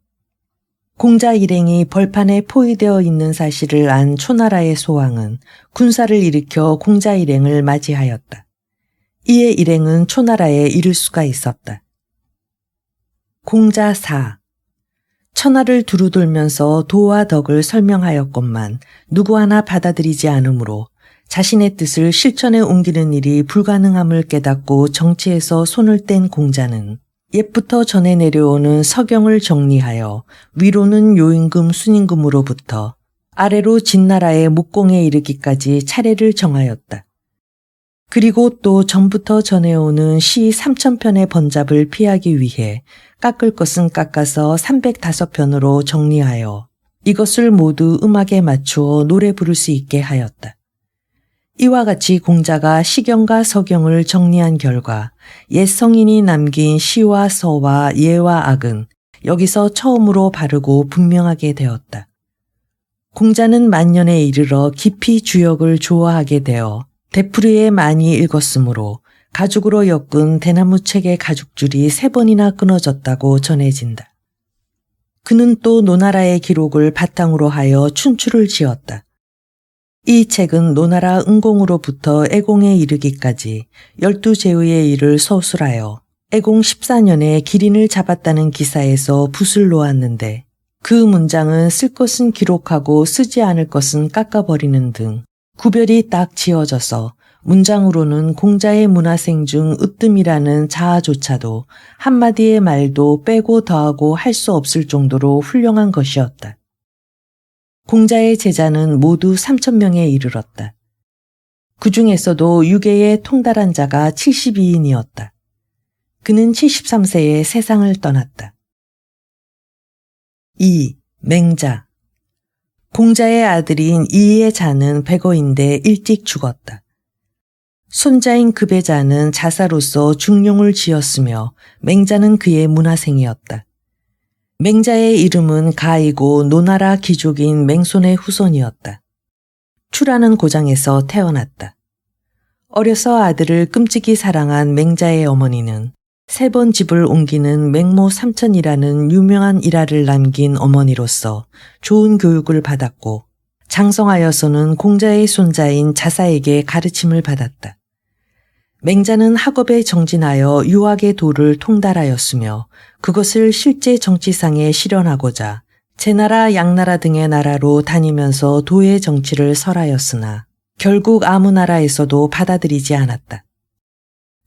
공자 일행이 벌판에 포위되어 있는 사실을 안 초나라의 소왕은 군사를 일으켜 공자 일행을 맞이하였다. 이에 일행은 초나라에 이를 수가 있었다. 공자 4. 천하를 두루 돌면서 도와 덕을 설명하였건만 누구 하나 받아들이지 않으므로 자신의 뜻을 실천에 옮기는 일이 불가능함을 깨닫고 정치에서 손을 뗀 공자는 옛부터 전해 내려오는 서경을 정리하여 위로는 요임금 순임금으로부터 아래로 진나라의 목공에 이르기까지 차례를 정하였다. 그리고 또 전부터 전해오는 시 3,000편의 번잡을 피하기 위해 깎을 것은 깎아서 305편으로 정리하여 이것을 모두 음악에 맞추어 노래 부를 수 있게 하였다. 이와 같이 공자가 시경과 서경을 정리한 결과 옛 성인이 남긴 시와 서와 예와 악은 여기서 처음으로 바르고 분명하게 되었다. 공자는 만년에 이르러 깊이 주역을 좋아하게 되어 대풀이에 많이 읽었으므로 가죽으로 엮은 대나무 책의 가죽줄이 3번이나 끊어졌다고 전해진다. 그는 또 노나라의 기록을 바탕으로 하여 춘추를 지었다. 이 책은 노나라 은공으로부터 애공에 이르기까지 12제의의 일을 서술하여 애공 14년에 기린을 잡았다는 기사에서 붓을 놓았는데 그 문장은 쓸 것은 기록하고 쓰지 않을 것은 깎아버리는 등 구별이 딱 지어져서 문장으로는 공자의 문화생 중 으뜸이라는 자아조차도 한마디의 말도 빼고 더하고 할 수 없을 정도로 훌륭한 것이었다. 공자의 제자는 모두 3,000명에 이르렀다. 그 중에서도 유계에 통달한 자가 72인이었다. 그는 73세에 세상을 떠났다. 2. 맹자. 공자의 아들인 이의 자는 백어인데 일찍 죽었다. 손자인 급의 자는 자사로서 중용을 지었으며 맹자는 그의 문화생이었다. 맹자의 이름은 가이고 노나라 귀족인 맹손의 후손이었다. 추라는 고장에서 태어났다. 어려서 아들을 끔찍이 사랑한 맹자의 어머니는 3번 집을 옮기는 맹모 삼천이라는 유명한 일화를 남긴 어머니로서 좋은 교육을 받았고 장성하여서는 공자의 손자인 자사에게 가르침을 받았다. 맹자는 학업에 정진하여 유학의 도를 통달하였으며 그것을 실제 정치상에 실현하고자 제나라 양나라 등의 나라로 다니면서 도의 정치를 설하였으나 결국 아무 나라에서도 받아들이지 않았다.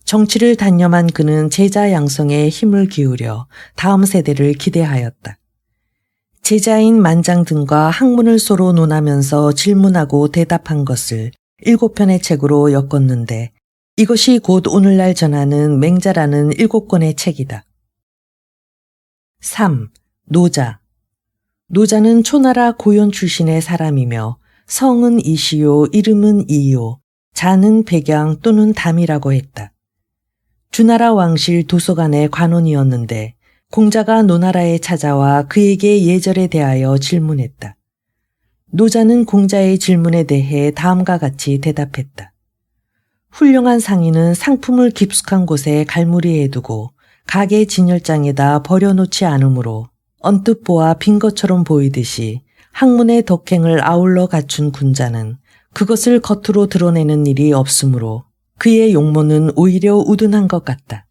정치를 단념한 그는 제자 양성에 힘을 기울여 다음 세대를 기대하였다. 제자인 만장 등과 학문을 서로 논하면서 질문하고 대답한 것을 7편의 책으로 엮었는데 이것이 곧 오늘날 전하는 맹자라는 7권의 책이다. 3. 노자. 노자는 초나라 고yon 출신의 사람이며 성은 이시요 이름은 이요 자는 백양 또는 담이라고 했다. 주나라 왕실 도서관의 관원이었는데 공자가 노나라에 찾아와 그에게 예절에 대하여 질문했다. 노자는 공자의 질문에 대해 다음과 같이 대답했다. 훌륭한 상인은 상품을 깊숙한 곳에 갈무리해 두고 가게 진열장에다 버려놓지 않으므로 언뜻 보아 빈 것처럼 보이듯이 학문의 덕행을 아울러 갖춘 군자는 그것을 겉으로 드러내는 일이 없으므로 그의 용모는 오히려 우둔한 것 같다.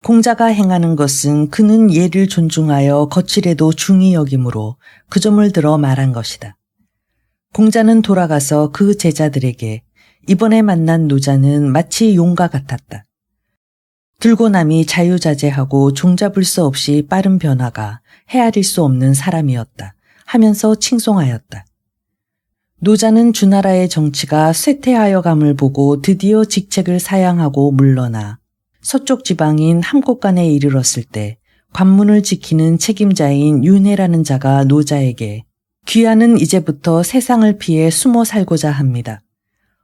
공자가 행하는 것은 그는 예를 존중하여 거칠에도 중히 여기므로 그 점을 들어 말한 것이다. 공자는 돌아가서 그 제자들에게 이번에 만난 노자는 마치 용과 같았다. 들고 남이 자유자재하고 종잡을 수 없이 빠른 변화가 헤아릴 수 없는 사람이었다 하면서 칭송하였다. 노자는 주나라의 정치가 쇠퇴하여감을 보고 드디어 직책을 사양하고 물러나 서쪽 지방인 함곡간에 이르렀을 때 관문을 지키는 책임자인 윤회라는 자가 노자에게 귀하는 이제부터 세상을 피해 숨어 살고자 합니다.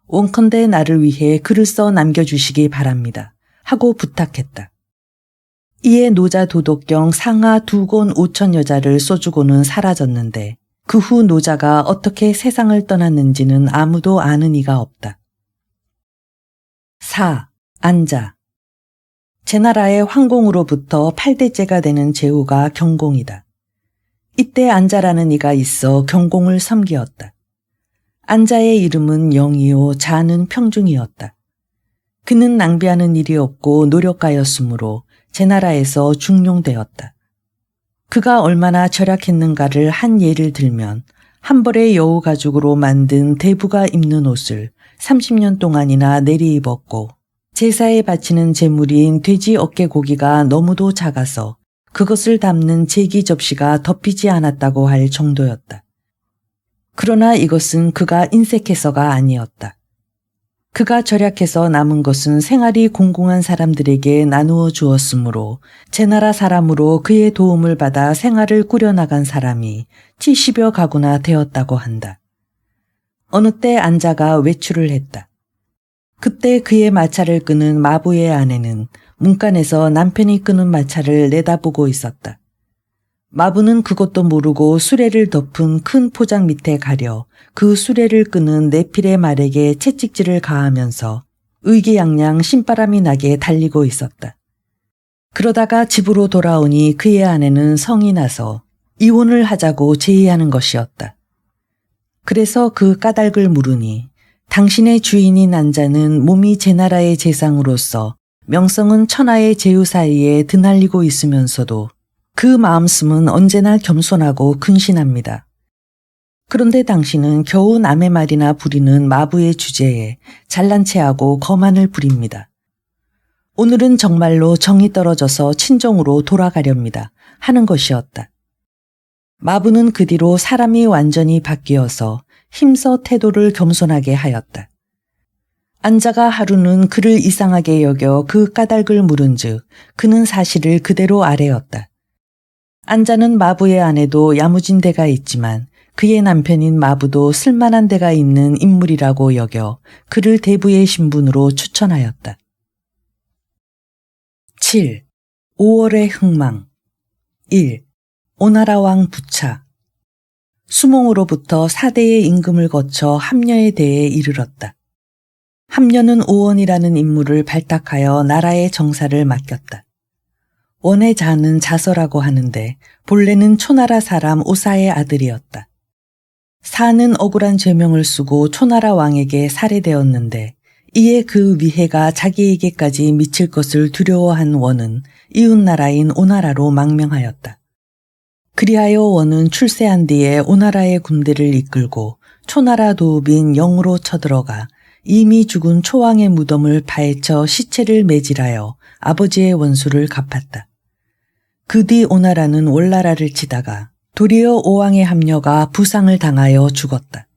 원컨대 나를 위해 글을 써 남겨주시기 바랍니다. 하고 부탁했다. 이에 노자 도덕경 상하 2곤 5천 여자를 쏘주고는 사라졌는데 그 후 노자가 어떻게 세상을 떠났는지는 아무도 아는 이가 없다. 4. 안자. 제나라의 황공으로부터 8대째가 되는 제후가 경공이다. 이때 안자라는 이가 있어 경공을 섬기었다. 안자의 이름은 영이요 자는 평중이었다. 그는 낭비하는 일이 없고 노력가였으므로 제나라에서 중용되었다. 그가 얼마나 절약했는가를 한 예를 들면 한 벌의 여우 가죽으로 만든 대부가 입는 옷을 30년 동안이나 내리 입었고 제사에 바치는 제물인 돼지 어깨고기가 너무도 작아서 그것을 담는 제기 접시가 덮이지 않았다고 할 정도였다. 그러나 이것은 그가 인색해서가 아니었다. 그가 절약해서 남은 것은 생활이 공공한 사람들에게 나누어 주었으므로 제나라 사람으로 그의 도움을 받아 생활을 꾸려나간 사람이 70여 가구나 되었다고 한다. 어느 때 안자가 외출을 했다. 그때 그의 마차를 끄는 마부의 아내는 문간에서 남편이 끄는 마차를 내다보고 있었다. 마부는 그것도 모르고 수레를 덮은 큰 포장 밑에 가려 그 수레를 끄는 내필의 말에게 채찍질을 가하면서 의기양양 신바람이 나게 달리고 있었다. 그러다가 집으로 돌아오니 그의 아내는 성이 나서 이혼을 하자고 제의하는 것이었다. 그래서 그 까닭을 물으니 당신의 주인인 안자는 몸이 제나라의 재상으로서 명성은 천하의 제후 사이에 드날리고 있으면서도 그 마음씀은 언제나 겸손하고 근신합니다. 그런데 당신은 겨우 남의 말이나 부리는 마부의 주제에 잘난 체하고 거만을 부립니다. 오늘은 정말로 정이 떨어져서 친정으로 돌아가렵니다. 하는 것이었다. 마부는 그 뒤로 사람이 완전히 바뀌어서 힘써 태도를 겸손하게 하였다. 안자가 하루는 그를 이상하게 여겨 그 까닭을 물은즉 그는 사실을 그대로 아뢰었다. 안자는 마부의 아내도 야무진 데가 있지만 그의 남편인 마부도 쓸만한 데가 있는 인물이라고 여겨 그를 대부의 신분으로 추천하였다. 7. 5월의 흥망. 1. 오나라 왕 부차. 수몽으로부터 4대의 임금을 거쳐 함녀에 대해 이르렀다. 함녀는 오원이라는 인물을 발탁하여 나라의 정사를 맡겼다. 원의 자는 자서라고 하는데 본래는 초나라 사람 오사의 아들이었다. 사는 억울한 죄명을 쓰고 초나라 왕에게 살해되었는데 이에 그 위해가 자기에게까지 미칠 것을 두려워한 원은 이웃나라인 오나라로 망명하였다. 그리하여 원은 출세한 뒤에 오나라의 군대를 이끌고 초나라 도읍인 영으로 쳐들어가 이미 죽은 초왕의 무덤을 파헤쳐 시체를 매질하여 아버지의 원수를 갚았다. 그 뒤 오나라는 월나라를 치다가 도리어 오왕의 함녀가 부상을 당하여 죽었다.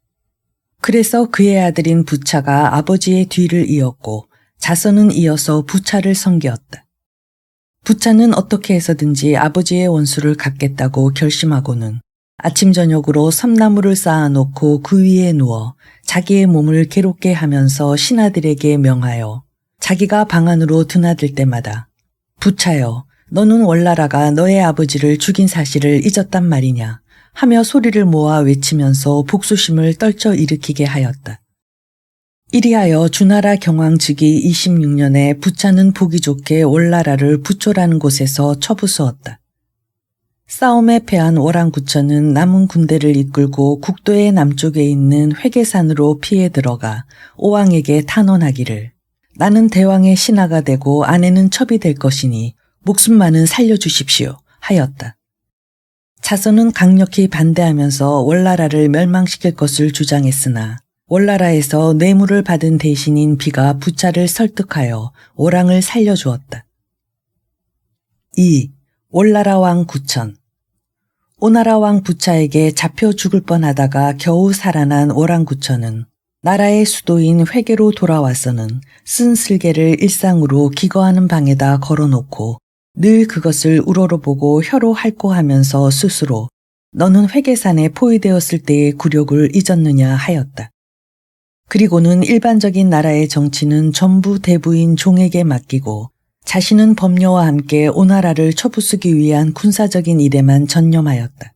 그래서 그의 아들인 부차가 아버지의 뒤를 이었고 자서는 이어서 부차를 섬겼다. 부차는 어떻게 해서든지 아버지의 원수를 갚겠다고 결심하고는 아침 저녁으로 섬나무를 쌓아놓고 그 위에 누워 자기의 몸을 괴롭게 하면서 신하들에게 명하여 자기가 방 안으로 드나들 때마다 부차여 너는 월나라가 너의 아버지를 죽인 사실을 잊었단 말이냐 하며 소리를 모아 외치면서 복수심을 떨쳐 일으키게 하였다. 이리하여 주나라 경왕 즉위 26년에 부차는 보기 좋게 월나라를 부초라는 곳에서 처부수었다. 싸움에 패한 월왕구천은 남은 군대를 이끌고 국도의 남쪽에 있는 회계산으로 피해 들어가 오왕에게 탄원하기를 나는 대왕의 신하가 되고 아내는 첩이 될 것이니 목숨만은 살려주십시오 하였다. 자서는 강력히 반대하면서 월나라를 멸망시킬 것을 주장했으나 월나라에서 뇌물을 받은 대신인 비가 부차를 설득하여 오랑을 살려주었다. 2. 월나라 왕 구천. 오나라 왕 부차에게 잡혀 죽을 뻔하다가 겨우 살아난 오랑구천은 나라의 수도인 회계로 돌아와서는 쓴 슬개를 일상으로 기거하는 방에다 걸어놓고 늘 그것을 우러러보고 혀로 할꼬하면서 스스로 너는 회계산에 포위되었을 때의 굴욕을 잊었느냐 하였다. 그리고는 일반적인 나라의 정치는 전부 대부인 종에게 맡기고 자신은 범녀와 함께 오나라를 쳐부수기 위한 군사적인 일에만 전념하였다.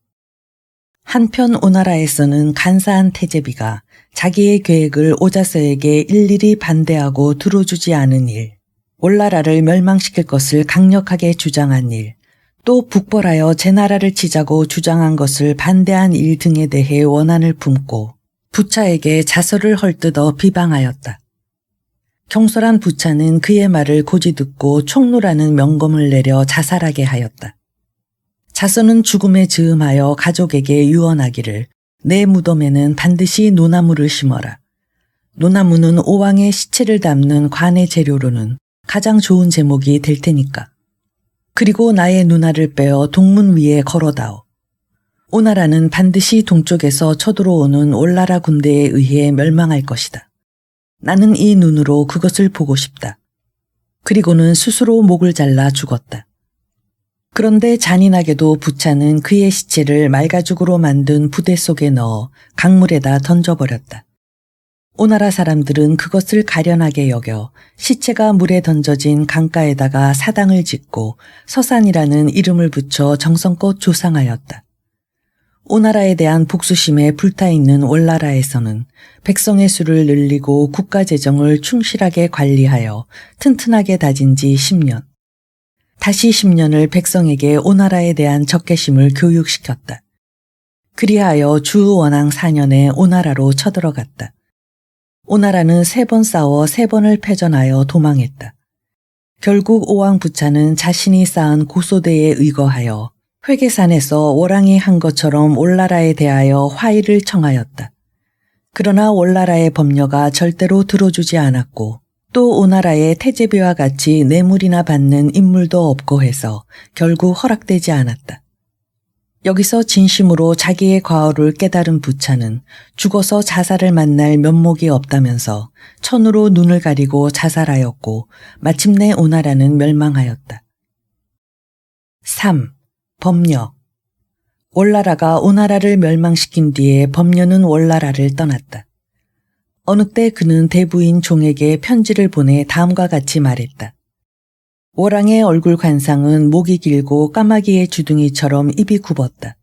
한편 오나라에서는 간사한 태제비가 자기의 계획을 오자서에게 일일이 반대하고 들어주지 않은 일, 올나라를 멸망시킬 것을 강력하게 주장한 일, 또 북벌하여 제나라를 치자고 주장한 것을 반대한 일 등에 대해 원한을 품고 부차에게 자서를 헐뜯어 비방하였다. 경솔한 부차는 그의 말을 고지 듣고 총루라는 명검을 내려 자살하게 하였다. 자서는 죽음에 즈음하여 가족에게 유언하기를 내 무덤에는 반드시 노나무를 심어라. 노나무는 오왕의 시체를 담는 관의 재료로는 가장 좋은 제목이 될 테니까. 그리고 나의 누나를 빼어 동문 위에 걸어다오. 오나라는 반드시 동쪽에서 쳐들어오는 올나라 군대에 의해 멸망할 것이다. 나는 이 눈으로 그것을 보고 싶다. 그리고는 스스로 목을 잘라 죽었다. 그런데 잔인하게도 부차는 그의 시체를 말가죽으로 만든 부대 속에 넣어 강물에다 던져버렸다. 오나라 사람들은 그것을 가련하게 여겨 시체가 물에 던져진 강가에다가 사당을 짓고 서산이라는 이름을 붙여 정성껏 조상하였다. 오나라에 대한 복수심에 불타있는 올나라에서는 백성의 수를 늘리고 국가 재정을 충실하게 관리하여 튼튼하게 다진 지 10년. 다시 10년을 백성에게 오나라에 대한 적개심을 교육시켰다. 그리하여 주원왕 4년에 오나라로 쳐들어갔다. 오나라는 3번 싸워 3번을 패전하여 도망했다. 결국 오왕 부차는 자신이 쌓은 고소대에 의거하여 회계산에서 오랑이 한 것처럼 올나라에 대하여 화의를 청하였다. 그러나 올나라의 법녀가 절대로 들어주지 않았고 또 오나라의 태제비와 같이 뇌물이나 받는 인물도 없고 해서 결국 허락되지 않았다. 여기서 진심으로 자기의 과오를 깨달은 부차는 죽어서 자살을 만날 면목이 없다면서 천으로 눈을 가리고 자살하였고 마침내 오나라는 멸망하였다. 3. 범녀. 올나라가 오나라를 멸망시킨 뒤에 범녀는 올나라를 떠났다. 어느 때 그는 대부인 종에게 편지를 보내 다음과 같이 말했다. 오랑의 얼굴 관상은 목이 길고 까마귀의 주둥이처럼 입이 굽었다.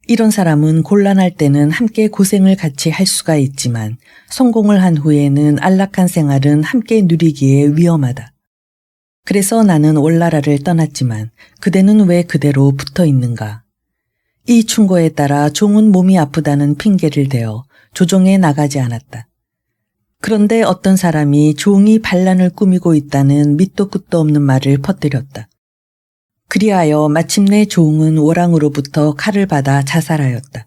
이런 사람은 곤란할 때는 함께 고생을 같이 할 수가 있지만 성공을 한 후에는 안락한 생활은 함께 누리기에 위험하다. 그래서 나는 올나라를 떠났지만 그대는 왜 그대로 붙어 있는가? 이 충고에 따라 종은 몸이 아프다는 핑계를 대어 조정에 나가지 않았다. 그런데 어떤 사람이 종이 반란을 꾸미고 있다는 밑도 끝도 없는 말을 퍼뜨렸다. 그리하여 마침내 종은 오랑으로부터 칼을 받아 자살하였다.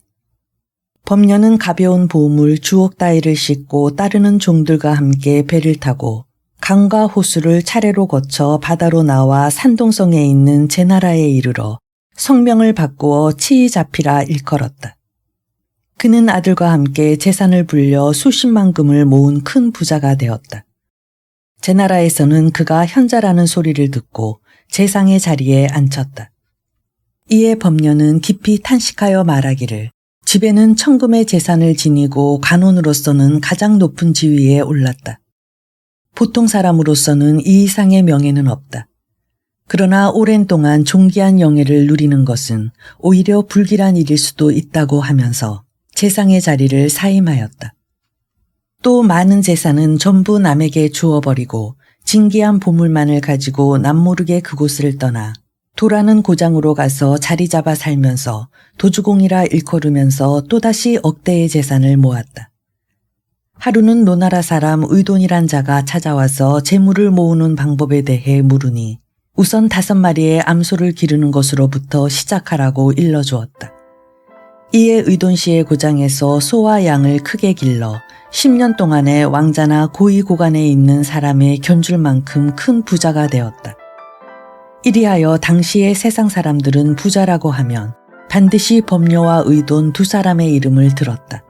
범녀는 가벼운 보물 주옥 따위를 싣고 따르는 종들과 함께 배를 타고 강과 호수를 차례로 거쳐 바다로 나와 산동성에 있는 제나라에 이르러 성명을 바꾸어 치이자피라 일컬었다. 그는 아들과 함께 재산을 불려 수십만 금을 모은 큰 부자가 되었다. 제나라에서는 그가 현자라는 소리를 듣고 재상의 자리에 앉혔다. 이에 범녀는 깊이 탄식하여 말하기를 집에는 천금의 재산을 지니고 관원으로서는 가장 높은 지위에 올랐다. 보통 사람으로서는 이 이상의 명예는 없다. 그러나 오랜 동안 존귀한 영예를 누리는 것은 오히려 불길한 일일 수도 있다고 하면서 재상의 자리를 사임하였다. 또 많은 재산은 전부 남에게 주어버리고 진귀한 보물만을 가지고 남모르게 그곳을 떠나 도라는 고장으로 가서 자리 잡아 살면서 도주공이라 일컬으면서 또다시 억대의 재산을 모았다. 하루는 노나라 사람 의돈이란 자가 찾아와서 재물을 모으는 방법에 대해 물으니 우선 5마리의 암소를 기르는 것으로부터 시작하라고 일러주었다. 이에 의돈 씨의 고장에서 소와 양을 크게 길러 10년 동안에 왕자나 고위 고관에 있는 사람의 견줄 만큼 큰 부자가 되었다. 이리하여 당시의 세상 사람들은 부자라고 하면 반드시 범녀와 의돈 2 사람의 이름을 들었다.